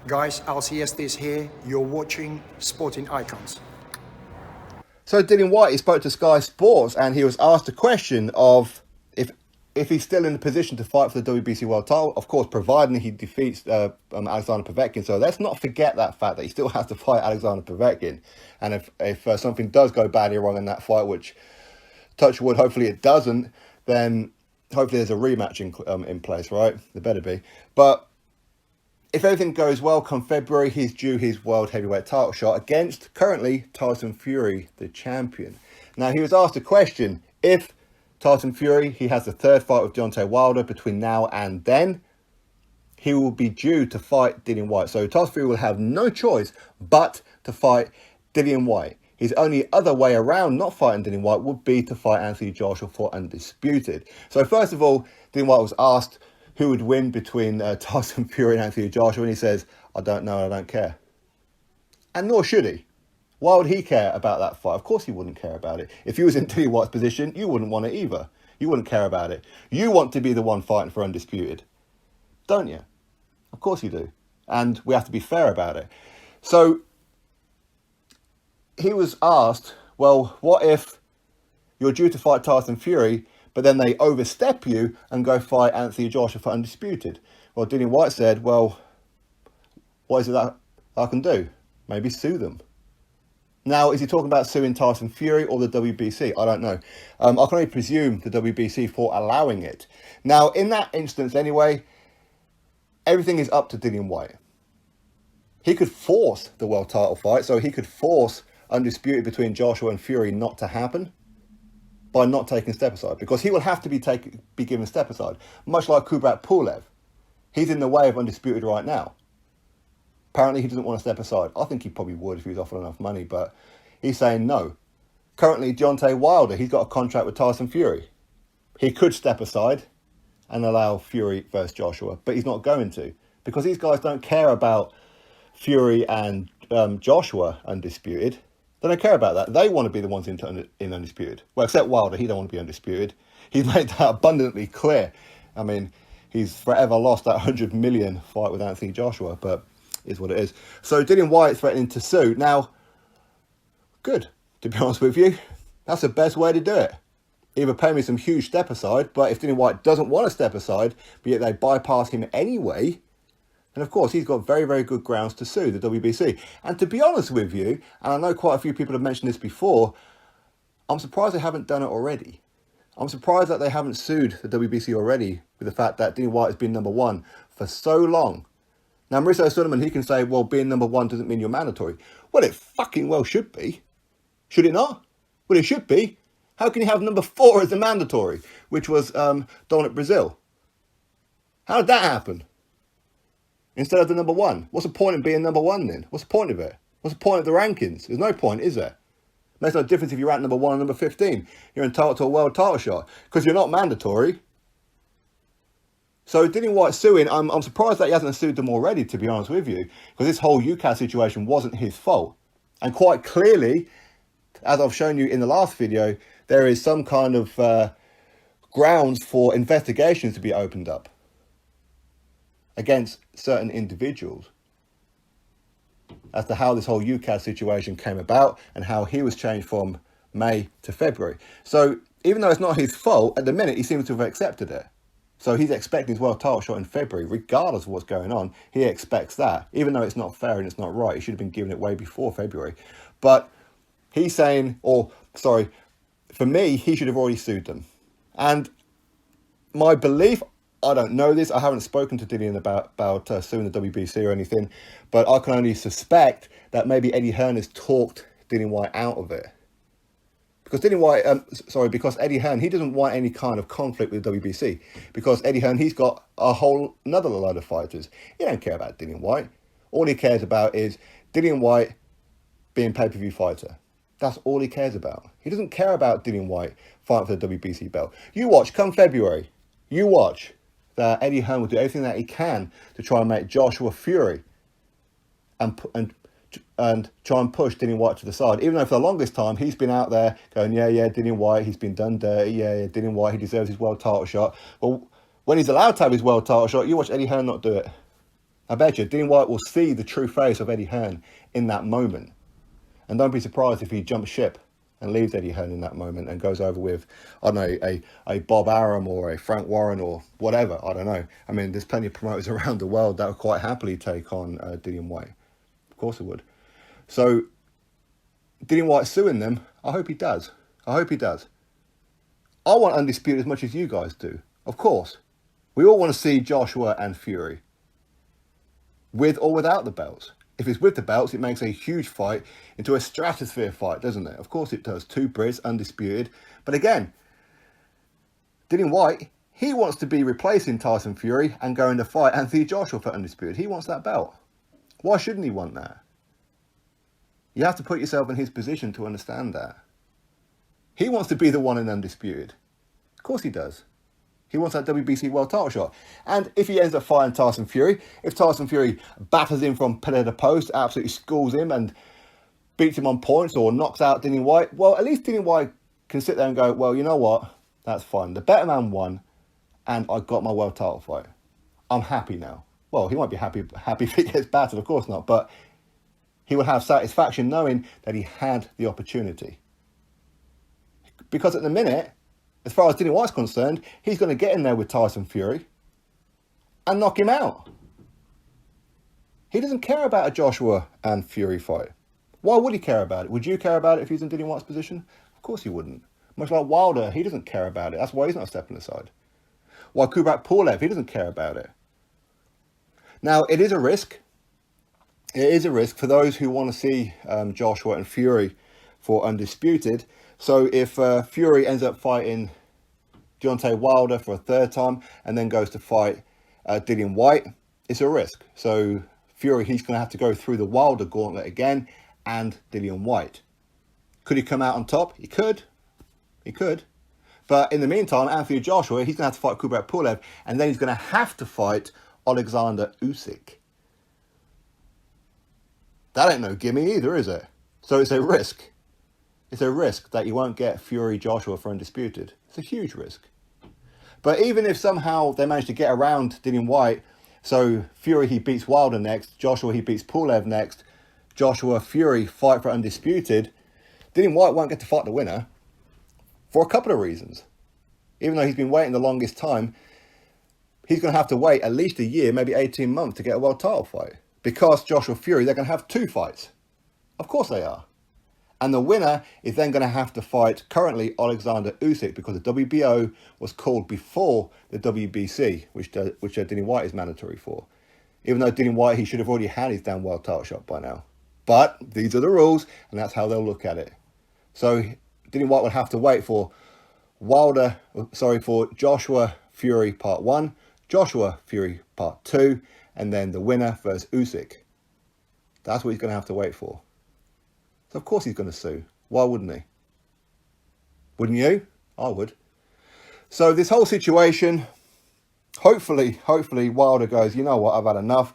Guys, LCST is here. You're watching Sporting Icons. So Dillian Whyte, he spoke to Sky Sports and he was asked a question of if he's still in the position to fight for the WBC World title, of course, providing he defeats Alexander Povetkin. So let's not forget that fact that he still has to fight Alexander Povetkin. And if something does go badly wrong in that fight, which, touch wood, hopefully it doesn't, then hopefully there's a rematch in place, right? There better be. But if everything goes well, come February, he's due his world heavyweight title shot against, currently, Tyson Fury, the champion. Now, he was asked a question, if Tyson Fury, he has the third fight with Deontay Wilder between now and then, he will be due to fight Dillian Whyte. So Tyson Fury will have no choice but to fight Dillian Whyte. His only other way around not fighting Dillian Whyte would be to fight Anthony Joshua for undisputed. So first of all, Dillian Whyte was asked who would win between Tyson Fury and Anthony Joshua, and he says, I don't know, I don't care. And nor should he. Why would he care about that fight? Of course he wouldn't care about it. If he was in Dillian Whyte's position, you wouldn't want it either. You wouldn't care about it. You want to be the one fighting for undisputed, don't you? Of course you do. And we have to be fair about it. So he was asked, well, what if you're due to fight Tyson Fury, but then they overstep you and go fight Anthony Joshua for undisputed? Well, Dillian Whyte said, well, what is it that I can do? Maybe sue them. Now, is he talking about suing Tyson Fury or the WBC? I don't know. I can only presume the WBC for allowing it. Now, in that instance anyway, everything is up to Dillian Whyte. He could force the world title fight, so he could force undisputed between Joshua and Fury not to happen by not taking step aside, because he will have to be given step aside, much like Kubrat Pulev. He's in the way of undisputed right now. Apparently he doesn't want to step aside. I think he probably would if he was offered enough money, but he's saying no. Currently, Deontay Wilder, he's got a contract with Tyson Fury. He could step aside and allow Fury versus Joshua, but he's not going to, because these guys don't care about Fury and Joshua undisputed. They don't care about that. They want to be the ones in undisputed. Well, except Wilder, he don't want to be undisputed. He's made that abundantly clear. I mean, he's forever lost that 100 million fight with Anthony Joshua, but is what it is. So Dillian Whyte threatening to sue. Now, good, to be honest with you. That's the best way to do it. Either pay me some huge step aside, but if Dillian Whyte doesn't want to step aside, but yet they bypass him anyway, then of course he's got very, very good grounds to sue the WBC. And to be honest with you, and I know quite a few people have mentioned this before, I'm surprised they haven't done it already. I'm surprised that they haven't sued the WBC already with the fact that Dillian Whyte has been number one for so long. Now, Mauricio Sullivan, he can say, well, being number one doesn't mean you're mandatory. Well, it fucking well should be. Should it not? Well, it should be. How can you have number 4 as the mandatory, which was Dominic Brazil? How did that happen? Instead of the number 1. What's the point of being number 1 then? What's the point of it? What's the point of the rankings? There's no point, is there? Makes no difference if you rank number 1 or number 15. You're entitled to a world title shot because you're not mandatory. So Dillian Whyte suing, I'm surprised that he hasn't sued them already, to be honest with you, because this whole UCAS situation wasn't his fault. And quite clearly, as I've shown you in the last video, there is some kind of grounds for investigations to be opened up against certain individuals as to how this whole UCAS situation came about and how he was changed from May to February. So even though it's not his fault, at the minute he seems to have accepted it. So he's expecting his world title shot in February, regardless of what's going on. He expects that, even though it's not fair and it's not right. He should have been given it way before February. But he's saying, for me, he should have already sued them. And my belief, I don't know this, I haven't spoken to Dillian about suing the WBC or anything, but I can only suspect that maybe Eddie Hearn has talked Dillian Whyte out of it. Because because Eddie Hearn, he doesn't want any kind of conflict with the WBC. Because Eddie Hearn, he's got a whole another load of fighters. He don't care about Dillian Whyte. All he cares about is Dillian Whyte being pay-per-view fighter. That's all he cares about. He doesn't care about Dillian Whyte fighting for the WBC belt. You watch, come February, you watch that Eddie Hearn will do everything that he can to try and make Joshua Fury and try and push Dillian Whyte to the side. Even though for the longest time, he's been out there going, yeah, Dillian Whyte, he's been done dirty. Yeah, Dillian Whyte, he deserves his world title shot. Well, when he's allowed to have his world title shot, you watch Eddie Hearn not do it. I bet you Dillian Whyte will see the true face of Eddie Hearn in that moment. And don't be surprised if he jumps ship and leaves Eddie Hearn in that moment and goes over with, I don't know, a Bob Arum or a Frank Warren or whatever. I don't know. I mean, there's plenty of promoters around the world that would quite happily take on Dillian Whyte. Of course it would. So, Dillian Whyte suing them, I hope he does. I hope he does. I want Undisputed as much as you guys do. Of course. We all want to see Joshua and Fury, with or without the belts. If it's with the belts, it makes a huge fight into a stratosphere fight, doesn't it? Of course it does. 2 Brits, undisputed. But again, Dillian Whyte, he wants to be replacing Tyson Fury and going to fight Anthony Joshua for undisputed. He wants that belt. Why shouldn't he want that? You have to put yourself in his position to understand that. He wants to be the one in undisputed. Of course he does. He wants that WBC world title shot. And if he ends up fighting Tyson Fury, if Tyson Fury batters him from pillar to post, absolutely schools him and beats him on points or knocks out Dillian Whyte, well, at least Dillian Whyte can sit there and go, well, you know what? That's fine. The better man won and I got my world title fight. I'm happy now. Well, he won't be happy if he gets battered, of course not. But he will have satisfaction knowing that he had the opportunity. Because at the minute, as far as Dillian Whyte's concerned, he's going to get in there with Tyson Fury and knock him out. He doesn't care about a Joshua and Fury fight. Why would he care about it? Would you care about it if he was in Dillian Whyte's position? Of course he wouldn't. Much like Wilder, he doesn't care about it. That's why he's not stepping aside. Why Kubrat Pulev, he doesn't care about it. Now, it is a risk. It is a risk for those who want to see Joshua and Fury for undisputed. So if Fury ends up fighting Deontay Wilder for a 3rd time and then goes to fight Dillian Whyte, it's a risk. So Fury, he's going to have to go through the Wilder gauntlet again and Dillian Whyte. Could he come out on top? He could. He could. But in the meantime, Anthony Joshua, he's going to have to fight Kubrat Pulev and then he's going to have to fight Alexander Usyk. That ain't no gimme either, is it? So it's a risk. It's a risk that you won't get Fury Joshua for undisputed. It's a huge risk. But even if somehow they manage to get around Dillian Whyte, so Fury he beats Wilder next, Joshua he beats Pulev next, Joshua Fury fight for undisputed, Dillian Whyte won't get to fight the winner for a couple of reasons. Even though he's been waiting the longest time, he's going to have to wait at least a year, maybe 18 months to get a world title fight. Because Joshua Fury, they're going to have 2 fights. Of course they are. And the winner is then going to have to fight currently Alexander Usyk because the WBO was called before the WBC, which Dillian Whyte is mandatory for. Even though Dillian Whyte, he should have already had his damn world title shot by now. But these are the rules, and that's how they'll look at it. So Dillian Whyte will have to wait for for Joshua Fury Part 1, Joshua Fury Part 2, and then the winner versus Usyk. That's what he's going to have to wait for. So of course he's going to sue. Why wouldn't he? Wouldn't you? I would. So this whole situation, hopefully Wilder goes, you know what, I've had enough.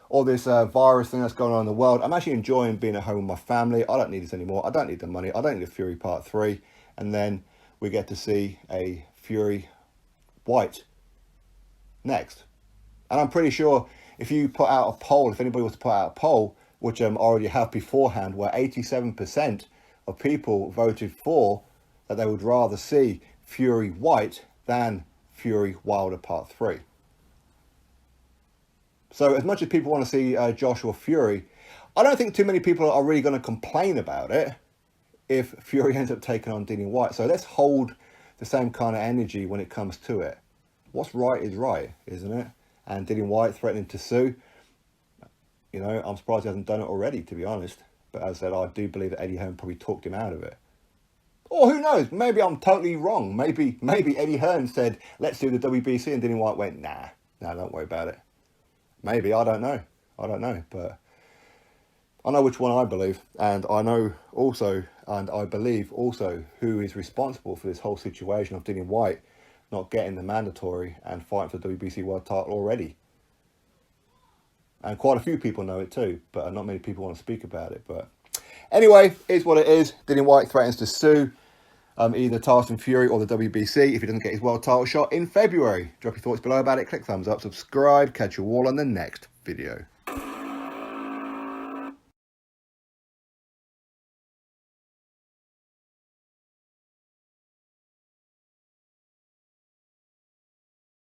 All this virus thing that's going on in the world. I'm actually enjoying being at home with my family. I don't need this anymore. I don't need the money. I don't need a Fury Part 3. And then we get to see a Fury Whyte next. And I'm pretty sure if you put out a poll, if anybody was to put out a poll, which I already have beforehand, where 87% of people voted for that they would rather see Fury Whyte than Fury Wilder Part 3. So as much as people want to see Joshua Fury, I don't think too many people are really going to complain about it if Fury ends up taking on Dillian Whyte. So let's hold the same kind of energy when it comes to it. What's right is right, isn't it? And Dillian Whyte threatening to sue. You know, I'm surprised he hasn't done it already, to be honest. But as I said, I do believe that Eddie Hearn probably talked him out of it. Or who knows? Maybe I'm totally wrong. Maybe Eddie Hearn said, let's do the WBC, and Dillian Whyte went, nah, don't worry about it. Maybe, I don't know. But I know which one I believe. And I know also, and I believe also, who is responsible for this whole situation of Dillian Whyte not getting the mandatory and fighting for the WBC world title already. And quite a few people know it too, but not many people want to speak about it. But anyway, it's what it is. Dillian Whyte threatens to sue either Tyson Fury or the WBC if he doesn't get his world title shot in February. Drop your thoughts below about it. Click thumbs up, subscribe. Catch you all on the next video. video.